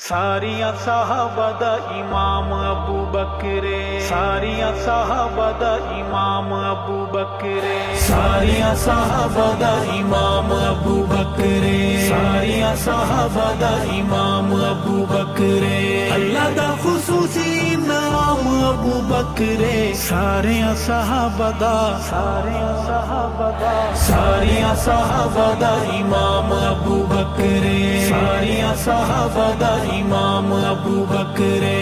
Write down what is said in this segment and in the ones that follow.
ਸਾਰੀਆਂ ਸਾਹਬਾ ਦਾ ਇਮਾਮ ਅਬੂ ਬਕਰੇ, ਸਾਰੀਆਂ ਸਾਹਬਾ ਦਾ ਇਮਾਮ ਅਬੂ ਬਕਰੇ, ਸਾਰੀਆਂ ਸਾਹਬਾ ਦਾ ਇਮਾਮ ਅਬੂ ਬਕਰੇ, ਸਾਰੀਆਂ ਸਾਹਬਾ ਦਾ ਇਮਾਮ ਅਬੂ ਬਕਰੇ, ਅੱਲਾ ਦਾ ਖੁਸੂਸੀ ਨਾਮ ਅਬੂ ਬਕਰੇ, ਸਾਰੀਆਂ ਸਾਹਬਾ ਦਾ, ਸਾਰੀਆਂ ਸਾਹਬਾ ਦਾ, ਸਾਰੀਆਂ ਸਾਹਬਾ ਦਾ ਇਮਾਮ ਅਬੂ ਬਕਰੇ, ਸਾਰੀਆਂ ਸਾਹਬਾ ਦਾ इमाम अबू बकरे।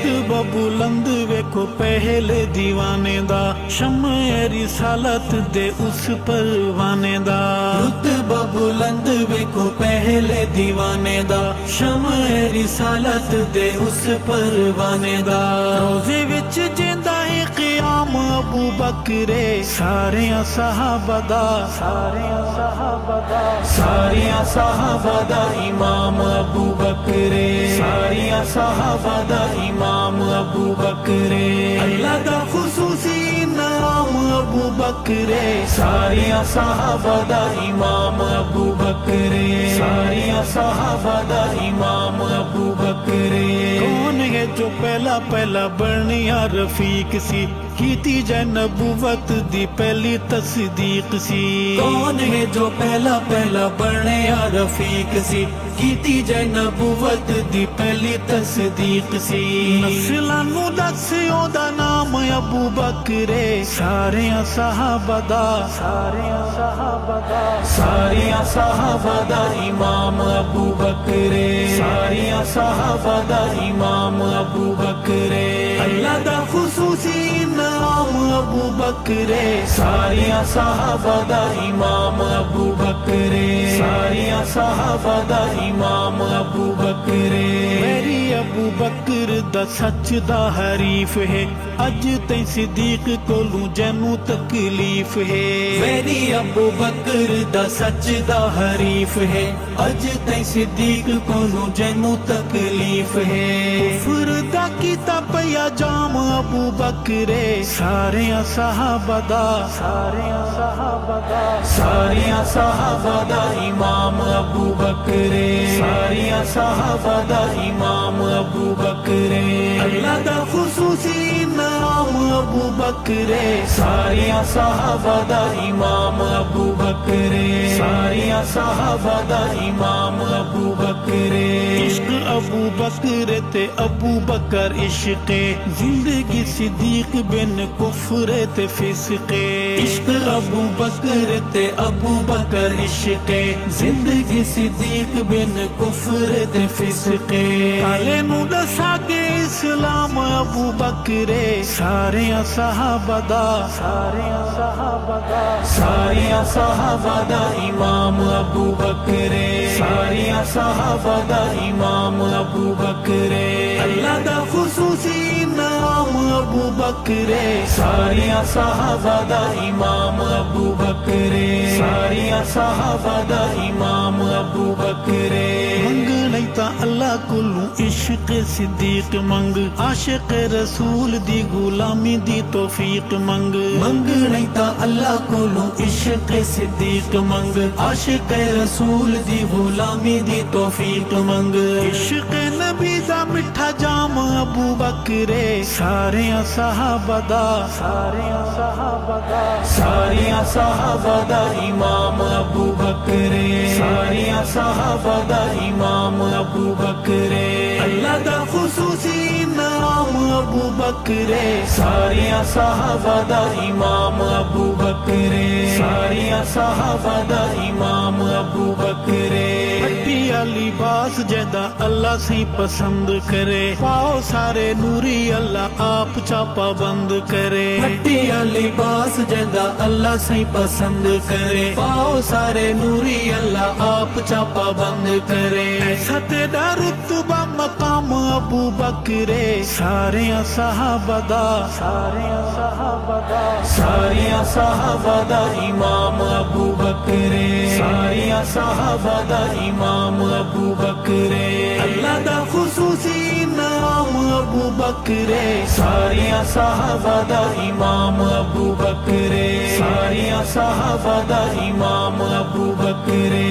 रुतबा बुलंद वेखो पहले दीवाने दा, शम्मे रिसालत दे उस परवाने दा। रुतबा बुलंद वेखो पहले दीवाने दा, शम्मे रिसालत दे उस परवाने दा। रोज़े विच जिंदा है क़याम अबू बकरे, सारियां सहाबा दा, सारियां सहाबा दा, सारियां सहाबा दा इमाम अबू बकरे, सारियां सहाबा दा इमाम अबू बकरे, अल्लाह दा खुसूसी नाम अबू बकरे, सारियां सहाबा दा इमाम अबू बकरे, सारियां सहाबा दा इमाम अबू बकरे। कौन है जो पहला पहला बनिया रफीक सी, कीती जै नबूवत दी पहली तस्दीक सी। कौन है जो पहला पहला बनिया रफीक सी, कीती जै नबूवत दी पहली तस्दीक सी। नस्लां नू दस ओदा नाम अबू बकरे, सारियां सहाबा दा, सारियां सहाबा दा, सारियां सहाबा दा इमाम अबू बकरे, सारियां सहाबा दा इमाम अबू बकरे, अल्लाह दा खुसूसी नाम अबू बकरे, सारियां सहाबा दा इमाम अबू बकरे, सारियां सहाबा दा इमाम अबू बकरे। मेरी अबू बकर दा सच दा हरीफ है, अज तै सिद्दीक कोलू जैनू तकलीफ है। मेरी अबू बकर दा सच दा हरीफ है, अज तै सिद्दीक कोलू जैनू तकलीफ है। कुफर दा कीता पिया जाम अबू बकरे, सारियां सहाबा दा, सारियां सहाबा दा, सारियां सहाबा दा इमाम अबू बकरे, सारियां सहाबा दा इमाम अबू बकरे, अल्लाह दा खुसूसी नाम अबू बकरे, सारियां सहाबा दा इमाम अबू बकरे, सारियां सहाबा दा इमाम अबू बकरे। इश्क अबू बकर ते अबू बकर इश्क़े जिंदगी सिद्दीक बिन कुफ्र ते फिस्क़े। इश्क अबू बकर ते अबू बकर इश्क़े जिंदगी सिद्दीक बिन कुफ्र ते फिस्क़े। काले नू दसागे इस्लाम अबू बकरे, सारियां सहाबा दा, सारियां सहाबा दा, सारियां सहाबा दा इमाम अबू बकरे, सारियां सहाबा दा इमाम अबू बकरे, अल्लाह दा खुसूसी नाम अबू बकरे, सारियां सहाबा दा इमाम अबू बकरे, सारियां सहाबा दा इमाम अबू बकरे। मंग नहीं ता अल्लाह कोलू इश्क सिद्दीक मंग, आशिक रसूल दी गुलामी दी तौफीक मंग। मंग नहीं ता अल्लाह कोलू इश्क सिद्दीक मंग, आशिक रसूल दी गुलामी दी तौफीक मंग। इश्क नबी दा मिठा जाम अबू बकरे, सारियां सहाबा दा, सारियां सहाबा दा, सारियां सहाबा दा इमाम अबू बकरे, सारियां सहाबा दा इमाम अबू बकरे, अल्लाह दा खुसूसी नाम अबू बकरे, सारियां सहाबा दा इमाम अबू बकरे, सारियां सहाबा दा इमाम अबू बकरे। हड्डिया लिबास जैदा अल्लाह से पसंद करे, पाओ सारे नूरी अल्लाह आप चापा बंद करे। हड्डिया लिबास जैदा अल्लाह से पसंद करे, पाओ सारे नूरी अल्लाह आप चापा बंद करे। ऐसा तेरा रुतबा मकाम अबू बकरे, सारियां सहाबा दा, सारियां सहाबा दा, सारियां सहाबा दा इमाम अबू बकरे, सारियां सहाबा दा इमाम अबू बकरे, अल्लाह दा खुसूसी नाम अबू बकरे, सारियां सहाबा दा इमाम अबू बकरे, सारियां सहाबा दा इमाम अबू बकरे।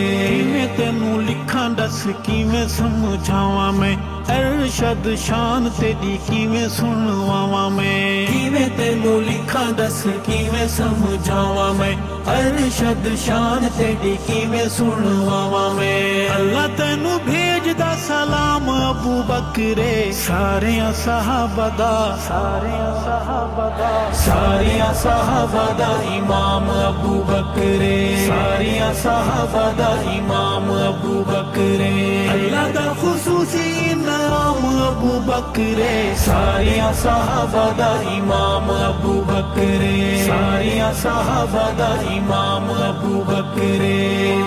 मैं तेनू लिखां दस ਕਿਵੇਂ ਸਮਝਾਵਾਂ ਮੈਂ ਅਰਸ਼ਦ ਸ਼ਾਨ ਤੇਰੀ ਕਿਵੇਂ ਸੁਣਵਾਵਾਂ ਮੈਂ ਕਿਵੇਂ ਤੈਨੂੰ ਲਿਖਾਂ ਦੱਸ ਕਿਵੇਂ ਸਮਝਾਵਾਂ ਮੈਂ ਅਰਸ਼ਦ ਸ਼ਾਨ ਤੇਰੀ ਕਿਵੇਂ ਸੁਣਵਾਵਾਂ ਮੈਂ ਅੱਲਾ ਤੈਨੂੰ ਭੇਜਦਾ ਸਲਾਮ ਅਬੂ ਬਕਰੇ ਸਾਰਿਆਂ ਸਹਾਬਾ ਦਾ ਸਾਰਿਆਂ ਸਹਾਬਾ ਦਾ ਇਮਾਮ ਅਬੂ ਬਕਰੇ ਸਾਰਿਆਂ ਸਹਾਬਾ ਦਾ ਇਮਾਮ ਅਬੂ ਬਕਰੇ ਅੱਲਾ ਦਾ ਖੁਸੂਸੀ ਇਨਾਮ ਅਬੂ ਬਕਰੇ ਸਾਰਿਆਂ ਸਹਾਬਾ ਦਾ ਇਮਾਮ ਅਬੂ ਬਕਰੇ ਸਾਰਿਆਂ ਸਹਾਬਾ ਦਾ ਇਮਾਮ ਅਬੂ ਬਕਰੇ